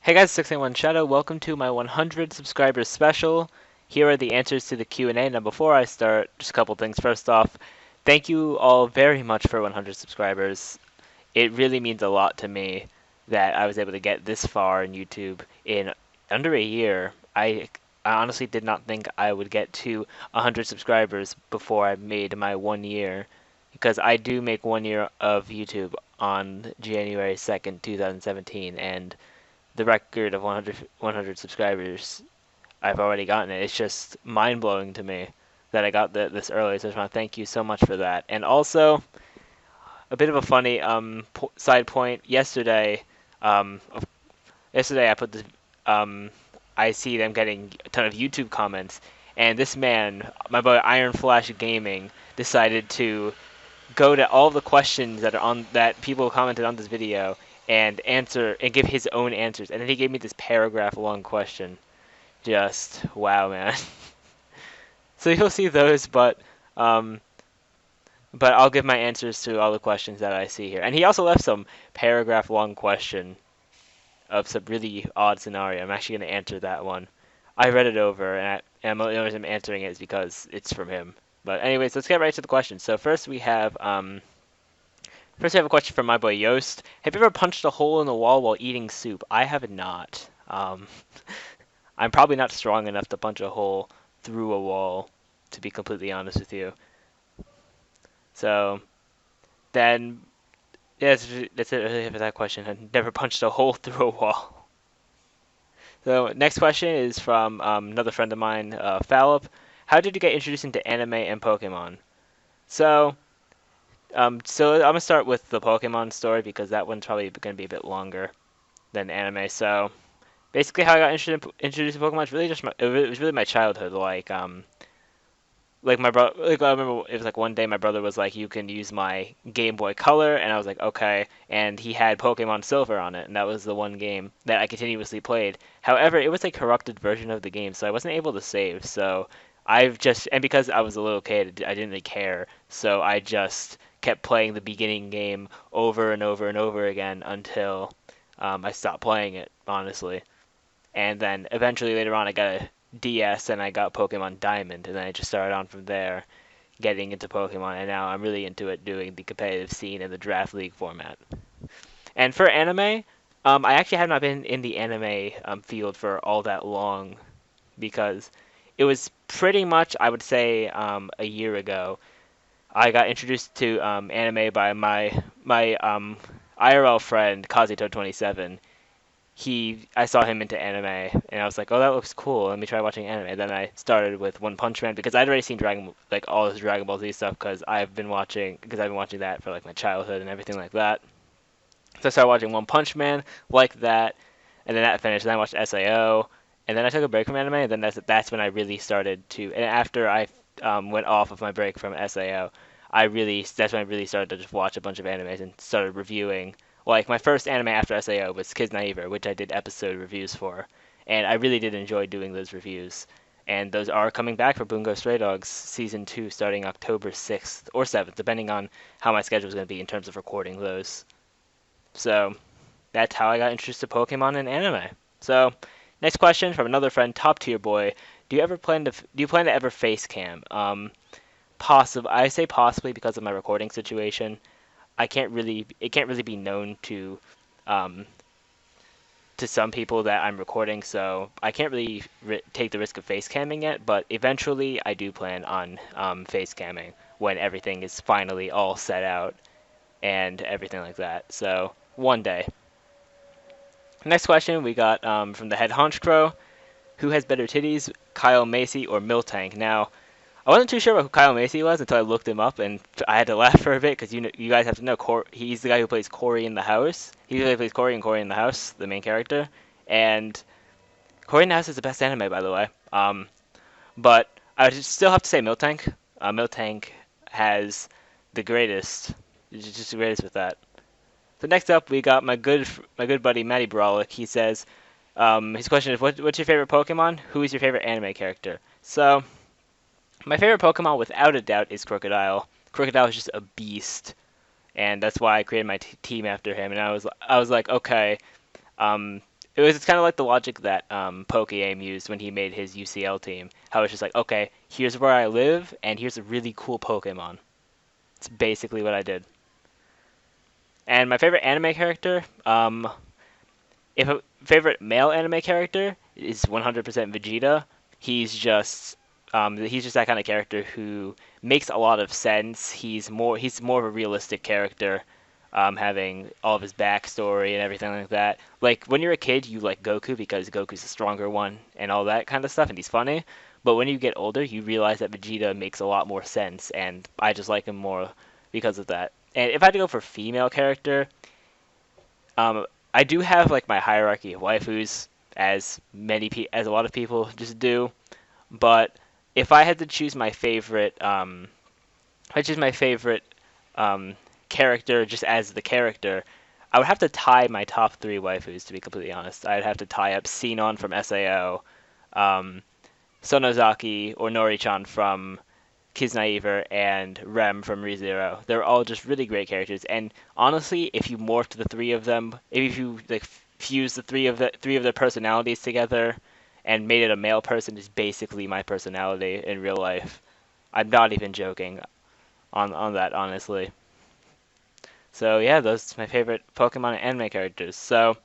Hey guys, 681 Shadow. Welcome to my 100 subscribers special. Here are the answers to the Q&A. Now, before I start, just a couple things. First off, thank you all very much for 100 subscribers. It really means a lot to me that I was able to get this far in YouTube in under a year. I honestly did not think I would get to 100 subscribers before I made my 1 year, because I do make 1 year of YouTube on January 2nd, 2017, and the record of 100 subscribers, I've already gotten it. It's just mind blowing to me that I got this early. So I just want to thank you so much for that. And also, a bit of a funny side point. Um, yesterday I put this. I see them getting a ton of YouTube comments, and this man, my boy Iron Flash Gaming, decided to go to all the questions that are on that people commented on this video and answer and give his own answers. And then he gave me this paragraph long question. Just wow, man. So you'll see those, um, but I'll give my answers to all the questions that I see here. And he also left some paragraph long question of some really odd scenario. I'm actually going to answer that one. I read it over, and the only reason I'm answering it is because it's from him. But anyways, let's get right to the questions. So first, I have a question from my boy Yost. Have you ever punched a hole in the wall while eating soup? I have not. I'm probably not strong enough to punch a hole through a wall, to be completely honest with you. So then, yeah, that's it really for that question. I've never punched a hole through a wall. So next question is from another friend of mine, Fallop. How did you get introduced into anime and Pokemon? So, so I'm gonna start with the Pokemon story because that one's probably gonna be a bit longer than anime. So basically, how I got introduced to Pokemon is really just it was really my childhood. Like my brother, like I remember it was like one day my brother was like, "You can use my Game Boy Color," and I was like, "Okay." And he had Pokemon Silver on it, and that was the one game that I continuously played. However, it was a corrupted version of the game, so I wasn't able to save. So and because I was a little kid, I didn't really care. So I just kept playing the beginning game over and over and over again until I stopped playing it, honestly. And then eventually later on, I got a DS and I got Pokemon Diamond, and then I just started on from there, getting into Pokemon, and now I'm really into it, doing the competitive scene and the draft league format. And for anime, I actually have not been in the anime field for all that long because it was pretty much, I would say, a year ago. I got introduced to anime by my IRL friend Kazuto27. I saw him into anime, and I was like, oh, that looks cool. Let me try watching anime. And then I started with One Punch Man because I'd already seen all this Dragon Ball Z stuff because I've been watching that for like my childhood and everything like that. So I started watching One Punch Man like that, and then that finished. And then I watched SAO, and then I took a break from anime, and then that's when I really started to. And after I went off of my break from SAO, that's when I really started to just watch a bunch of animes and started reviewing. Like my first anime after SAO was Kids Naiver, which I did episode reviews for, and I really did enjoy doing those reviews. And those are coming back for Bungo Stray Dogs season 2 starting October 6th or 7th, depending on how my schedule is going to be in terms of recording those. So that's how I got introduced to Pokemon and anime. So next question from another friend, Top Tier Boy. Do you plan to ever face cam? I say possibly because of my recording situation. It can't really be known um, to some people that I'm recording, so I can't really take the risk of face camming yet. But eventually, I do plan on face camming when everything is finally all set out and everything like that. So one day. Next question we got from the head honch crow. Who has better titties, Kyle Macy or Miltank? Now, I wasn't too sure who Kyle Macy was until I looked him up, and I had to laugh for a bit because you guys have to know he's the guy who plays Corey in the House. He really plays Corey and Corey in the House, the main character. And Corey in the House is the best anime, by the way. But I would still have to say Miltank. Miltank has the greatest, just the greatest with that. So next up, we got my good buddy Matty Brawlick. He says, his question is, what's your favorite Pokemon? Who is your favorite anime character? So my favorite Pokemon, without a doubt, is Crocodile. Crocodile is just a beast, and that's why I created my team after him. And I was like, okay, um, It's kind of like the logic that Pokeaim used when he made his UCL team. How it's just like, okay, here's where I live, and here's a really cool Pokemon. It's basically what I did. And my favorite anime character, if a favorite male anime character is 100% Vegeta. He's just that kind of character who makes a lot of sense. He's more of a realistic character, having all of his backstory and everything like that. Like when you're a kid, you like Goku because Goku's the stronger one and all that kind of stuff, and he's funny. But when you get older, you realize that Vegeta makes a lot more sense, and I just like him more because of that. And if I had to go for female character, I do have like my hierarchy of waifus, as a lot of people just do. But if I had to choose my favorite, if I choose my favorite um, character just as the character, I would have to tie my top three waifus. To be completely honest, I'd have to tie up Sinon from Sao, um, Sonozaki or Nori-chan from Kiznaiver, and Rem from ReZero. They're all just really great characters, and honestly, if you morphed the three of them, if you like fuse the three of their personalities together and made it a male person, is basically my personality in real life. I'm not even joking on that, honestly. So yeah, those are my favorite Pokemon and anime characters. So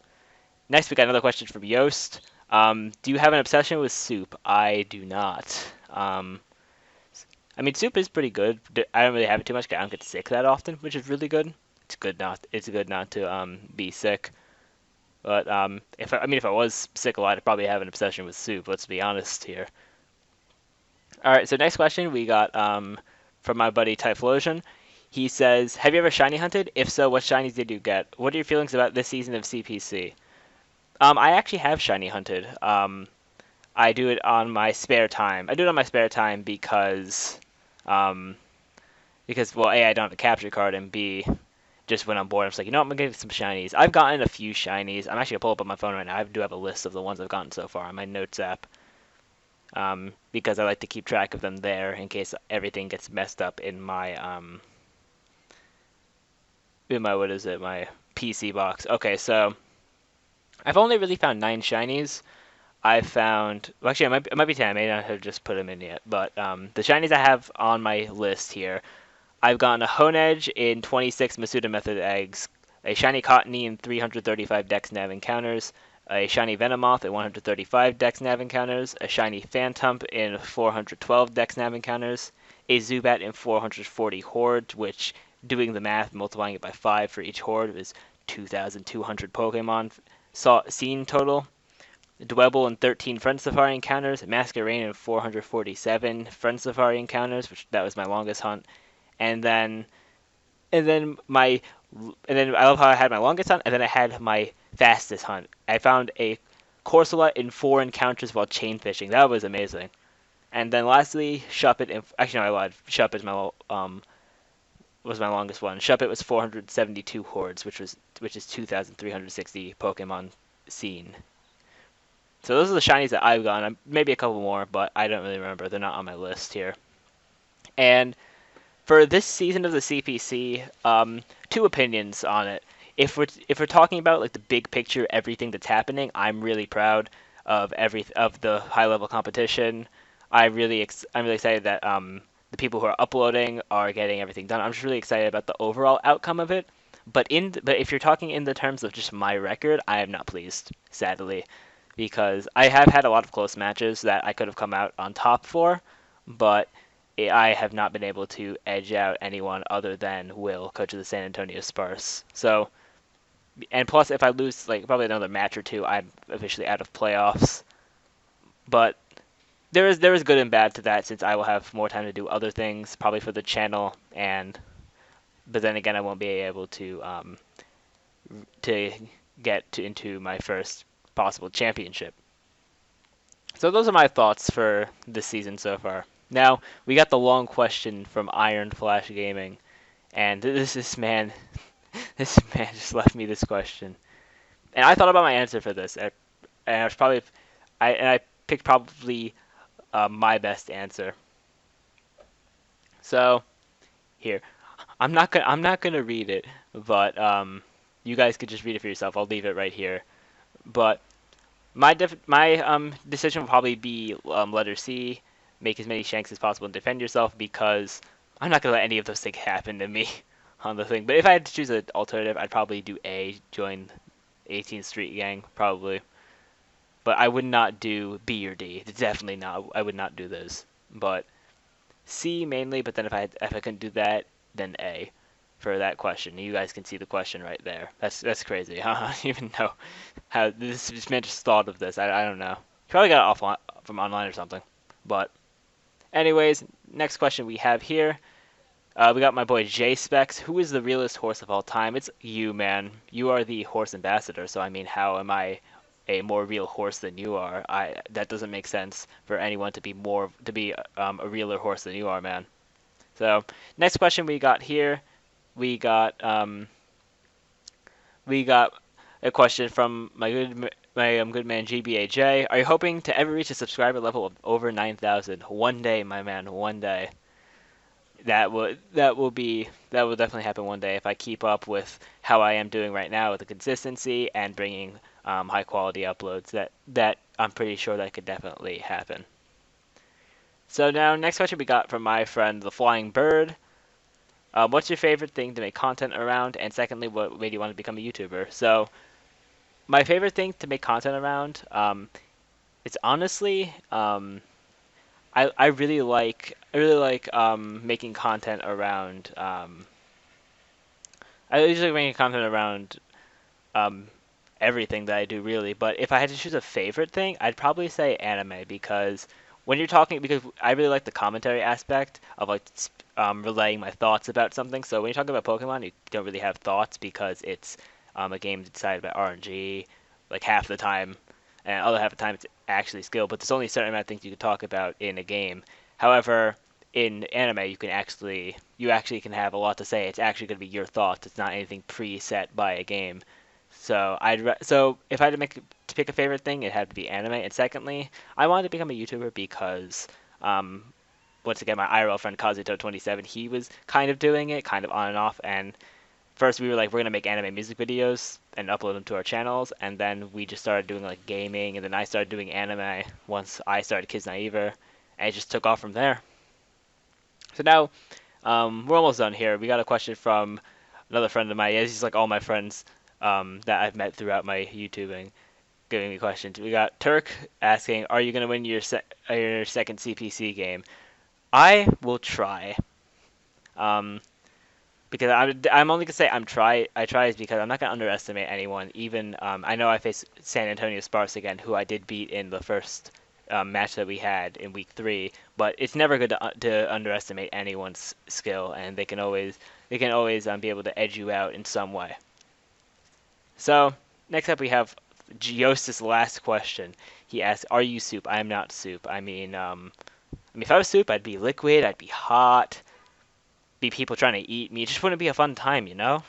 next we got another question from Yost. Do you have an obsession with soup? I do not. I mean, soup is pretty good. I don't really have it too much 'cause I don't get sick that often, which is really good. It's good not to be sick. But if I was sick a lot, I'd probably have an obsession with soup. Let's be honest here. All right, so next question we got from my buddy Typhlosion. He says, "Have you ever shiny hunted? If so, what shinies did you get? What are your feelings about this season of CPC?" I actually have shiny hunted. I do it on my spare time. I do it on my spare time um, because well, A, I don't have a capture card, and B, just when I'm bored, I'm just like, I'm gonna get some shinies. I've gotten a few shinies. I'm actually gonna pull up on my phone right now. I do have a list of the ones I've gotten so far on my notes app, because I like to keep track of them there in case everything gets messed up in my what is it, my PC box. Okay, so I've only really found 9 shinies. I found, well, actually, it might be 10. I may not have just put them in yet, but the shinies I have on my list here, I've gotten a Honedge in 26 Masuda Method eggs, a shiny Cottony in 335 Dex Nav encounters, a shiny Venomoth in 135 Dex Nav encounters, a shiny Phantump in 412 Dex Nav encounters, a Zubat in 440 Horde, which, doing the math, multiplying it by 5 for each Horde, is 2,200 Pokemon seen total. Dwebble in 13 Friend Safari encounters, Masquerain in 447 Friend Safari encounters, which that was my longest hunt, and then and then my and then I love how I had my longest hunt, and then I had my fastest hunt. I found a Corsola in 4 encounters while chain fishing. That was amazing. And then lastly, Shuppet. Actually, no, I lied. Shuppet was my longest one. Shuppet was 472 hordes, which is 2,360 Pokemon seen. So those are the shinies that I've gotten. Maybe a couple more, but I don't really remember. They're not on my list here. And for this season of the CPC, two opinions on it. If we're talking about like the big picture, everything that's happening, I'm really proud of the high level competition. I'm really excited that the people who are uploading are getting everything done. I'm just really excited about the overall outcome of it. But if you're talking in the terms of just my record, I am not pleased, sadly, because I have had a lot of close matches that I could have come out on top for, but I have not been able to edge out anyone other than Will, coach of the San Antonio Spurs. So, and plus, if I lose like probably another match or two, I'm officially out of playoffs. But there is good and bad to that, since I will have more time to do other things, probably for the channel, but then again, I won't be able to get into my first possible championship. So those are my thoughts for this season so far. Now we got the long question from Iron Flash Gaming, and this man, this man just left me this question, and I thought about my answer for this, and I was probably, I picked probably my best answer. So here, I'm not gonna read it, but you guys could just read it for yourself. I'll leave it right here. But My decision will probably be letter C, make as many shanks as possible and defend yourself, because I'm not gonna let any of those things happen to me on the thing. But if I had to choose an alternative, I'd probably do A, join 18th Street Gang, probably. But I would not do B or D. Definitely not. I would not do those. But C mainly. But then if I couldn't do that, then A for that question. You guys can see the question right there. That's crazy. I don't even know how this man just thought of this. I don't know. He probably got it offline from online or something. But anyways, next question we have here. We got my boy J Specs. Who is the realest horse of all time? It's you, man. You are the horse ambassador. So I mean, how am I a more real horse than you are? That doesn't make sense for anyone to be a realer horse than you are, man. So next question we got here. We got we got a question from my good man GBAJ. Are you hoping to ever reach a subscriber level of over 9,000? One day, my man. One day. That will definitely happen one day if I keep up with how I am doing right now with the consistency and bringing high quality uploads. That I'm pretty sure that could definitely happen. So now next question we got from my friend the Flying Bird. What's your favorite thing to make content around? And secondly, what made you want to become a YouTuber? So my favorite thing to make content around, it's honestly I really like making content around I usually make content around um everything that I do really, but if I had to choose a favorite thing, I'd probably say anime, because because I really like the commentary aspect of like relaying my thoughts about something. So when you talk about Pokemon, you don't really have thoughts because it's a game decided by RNG like half the time, and other half the time it's actually skill. But there's only a certain amount of things you can talk about in a game. However, in anime, you actually can have a lot to say. It's actually going to be your thoughts. It's not anything preset by a game. So if I had to pick a favorite thing, it had to be anime. And secondly, I wanted to become a YouTuber because um, once again, my IRL friend Kazuto27, he was kind of doing it, kind of on and off. And first we were like, we're gonna make anime music videos and upload them to our channels, and then we just started doing like gaming, and then I started doing anime once I started Kids Naiver, and it just took off from there. So now we're almost done here. We got a question from another friend of mine. Yeah, he's like all my friends that I've met throughout my YouTubing giving me questions. We got Turk asking, "Are you gonna win your second CPC game?" I will try. Um, because I'm only gonna say I try is because I'm not gonna underestimate anyone. Even I know I faced San Antonio Sparks again, who I did beat in the first match that we had in week 3. But it's never good to underestimate anyone's skill, and they can always be able to edge you out in some way. So next up we have Geostis' last question. He asks, "Are you soup?" I am not soup. If I was soup, I'd be liquid. I'd be hot. Be people trying to eat me. It just wouldn't be a fun time, you know?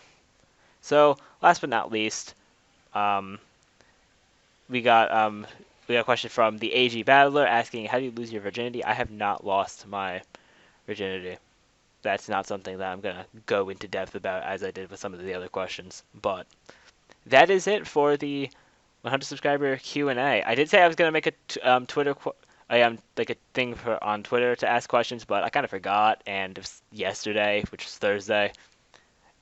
So, last but not least, um, we got um, we got a question from the AG Battler asking, "How do you lose your virginity?" I have not lost my virginity. That's not something that I'm gonna go into depth about as I did with some of the other questions. But that is it for the 100 subscriber Q&A. I did say I was gonna make a Twitter. I am like a thing on Twitter to ask questions, but I kind of forgot, and it was yesterday, which was Thursday,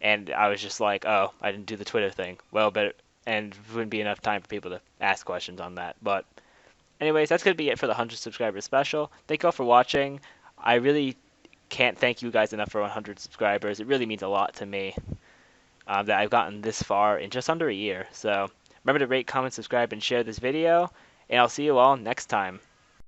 and I was just like, oh, I didn't do the Twitter thing. Well, but and wouldn't be enough time for people to ask questions on that. But anyways, that's gonna be it for the 100 subscribers special. Thank you all for watching. I really can't thank you guys enough for 100 subscribers. It really means a lot to me that I've gotten this far in just under a year. So remember to rate, comment, subscribe, and share this video, and I'll see you all next time.